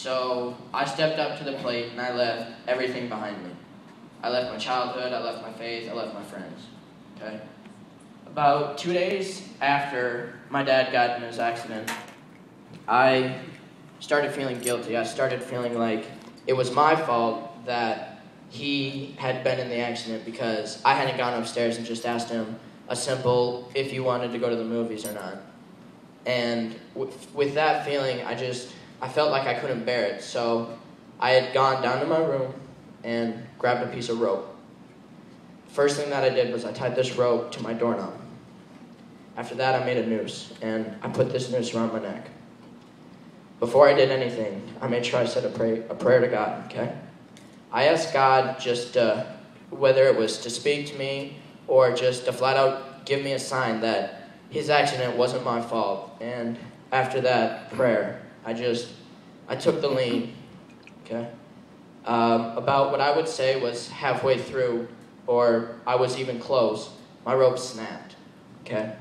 So I stepped up to the plate and I left everything behind me. I left my childhood, I left my faith, I left my friends. Okay? About 2 days after my dad got in his accident, I started feeling guilty. I started feeling like it was my fault that he had been in the accident because I hadn't gone upstairs and just asked him a simple, if you wanted to go to the movies or not. And with that feeling, I felt like I couldn't bear it. So I had gone down to my room and grabbed a piece of rope. First thing that I did was I tied this rope to my doorknob. After that, I made a noose, and I put this noose around my neck. Before I did anything, I made sure I said a prayer to God, okay? I asked God just whether it was to speak to me or just to flat out give me a sign that his accident wasn't my fault. And after that prayer, I took the lean, okay? About what I would say was halfway through, or I was even close, my rope snapped, okay?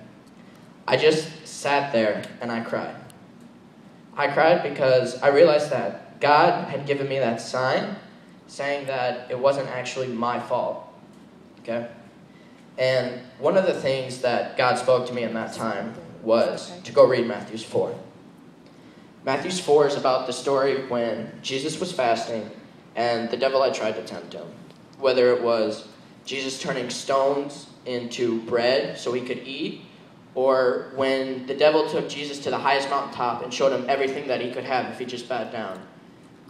I just sat there and I cried. I cried because I realized that God had given me that sign saying that it wasn't actually my fault, okay? And one of the things that God spoke to me in that time was to go read Matthew 4. Matthew 4 is about the story when Jesus was fasting and the devil had tried to tempt him. Whether it was Jesus turning stones into bread so he could eat, or when the devil took Jesus to the highest mountaintop and showed him everything that he could have if he just bowed down.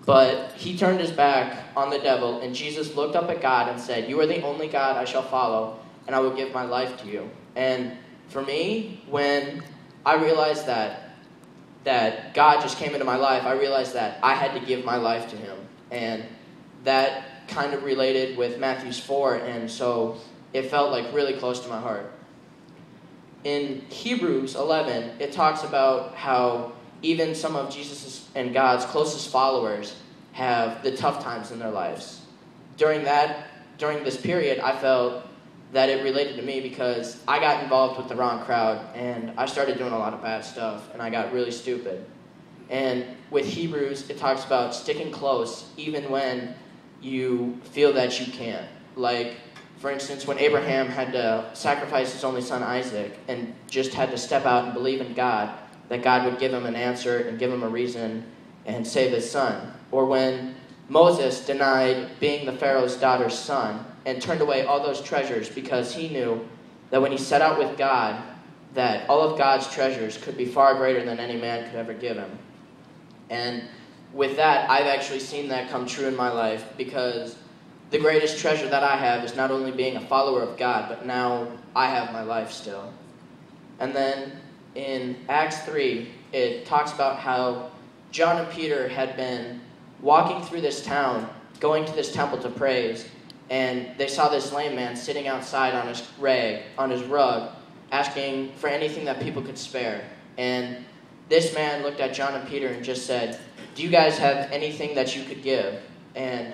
But he turned his back on the devil, and Jesus looked up at God and said, "You are the only God I shall follow, and I will give my life to you." And for me, when I realized that God just came into my life, I realized that I had to give my life to him. And that kind of related with Matthew 4, and so it felt like really close to my heart. In Hebrews 11, it talks about how even some of Jesus' and God's closest followers have the tough times in their lives. During this period, I felt that it related to me because I got involved with the wrong crowd and I started doing a lot of bad stuff and I got really stupid. And with Hebrews, it talks about sticking close even when you feel that you can't. Like, for instance, when Abraham had to sacrifice his only son Isaac and just had to step out and believe in God, that God would give him an answer and give him a reason and save his son. Or when Moses denied being the Pharaoh's daughter's son and turned away all those treasures because he knew that when he set out with God, that all of God's treasures could be far greater than any man could ever give him. And with that, I've actually seen that come true in my life because the greatest treasure that I have is not only being a follower of God, but now I have my life still. And then in Acts 3, it talks about how John and Peter had been walking through this town, going to this temple to praise, and they saw this lame man sitting outside on his rug, asking for anything that people could spare. And this man looked at John and Peter and just said, "Do you guys have anything that you could give?" And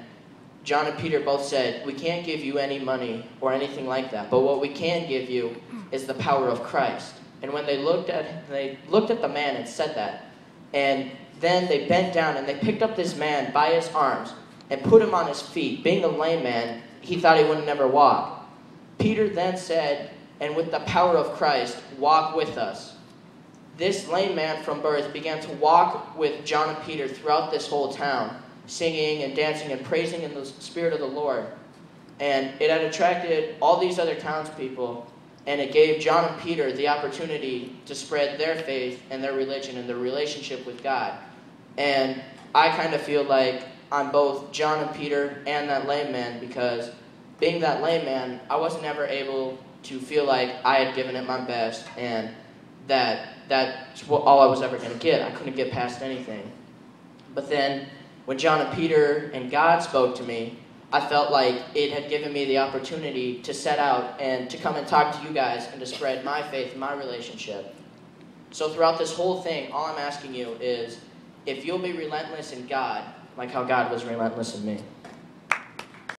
John and Peter both said, "We can't give you any money or anything like that, but what we can give you is the power of Christ." And when they looked at the man and said that, and then they bent down and they picked up this man by his arms and put him on his feet. Being a lame man, he thought he would never walk. Peter then said, "And with the power of Christ, walk with us." This lame man from birth began to walk with John and Peter throughout this whole town, singing and dancing and praising in the Spirit of the Lord. And it had attracted all these other townspeople, and it gave John and Peter the opportunity to spread their faith and their religion and their relationship with God. And I kind of feel like I'm both John and Peter and that lame man, because being that lame man, I wasn't ever able to feel like I had given it my best and that's all I was ever going to get. I couldn't get past anything. But then when John and Peter and God spoke to me, I felt like it had given me the opportunity to set out and to come and talk to you guys and to spread my faith and my relationship. So throughout this whole thing, all I'm asking you is if you'll be relentless in God, like how God was relentless in me.